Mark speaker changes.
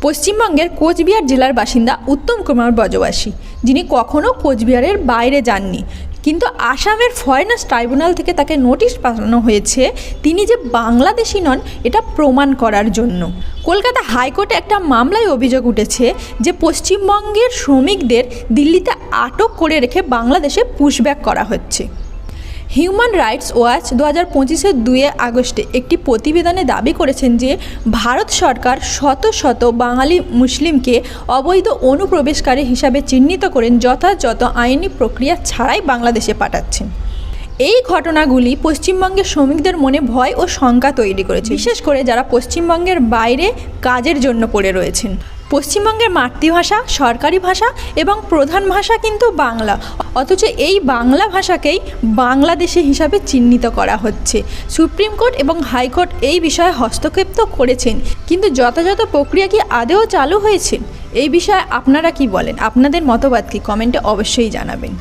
Speaker 1: পশ্চিমবঙ্গের কোচবিহার জেলার বাসিন্দা উত্তম কুমার বজবাসী, যিনি কখনও কোচবিহারের বাইরে যাননি, কিন্তু আসামের ফরেনার্স ট্রাইব্যুনাল থেকে তাকে নোটিশ পাঠানো হয়েছে তিনি যে বাংলাদেশি নন এটা প্রমাণ করার জন্য। কলকাতা হাইকোর্টে একটা মামলায় অভিযোগ উঠেছে যে পশ্চিমবঙ্গের শ্রমিকদের দিল্লিতে আটক করে রেখে বাংলাদেশে পুশব্যাক করা হচ্ছে। হিউম্যান রাইটস ওয়াচ 2025-এর 2 আগস্টে একটি প্রতিবেদনে দাবি করেছেন যে ভারত সরকার শত শত বাঙালি মুসলিমকে অবৈধ অনুপ্রবেশকারী হিসাবে চিহ্নিত করেন যথাযথ আইনি প্রক্রিয়া ছাড়াই বাংলাদেশে পাঠাচ্ছেন। এই ঘটনাগুলি পশ্চিমবঙ্গের শ্রমিকদের মনে ভয় ও শঙ্কা তৈরি করেছে, বিশেষ করে যারা পশ্চিমবঙ্গের বাইরে কাজের জন্য পড়ে রয়েছেন। পশ্চিমবঙ্গের মাতৃভাষা, সরকারি ভাষা এবং প্রধান ভাষা কিন্তু বাংলা, অথচ এই বাংলা ভাষাকেই বাংলাদেশি হিসাবে চিহ্নিত করা হচ্ছে। সুপ্রিম কোর্ট এবং হাইকোর্ট এই বিষয়ে হস্তক্ষেপ তো করেছেন, কিন্তু যথাযথ প্রক্রিয়া কি আদৌ চালু হয়েছে? এই বিষয়ে আপনারা কি বলেন? আপনাদের মতবাদ কি কমেন্টে অবশ্যই জানাবেন।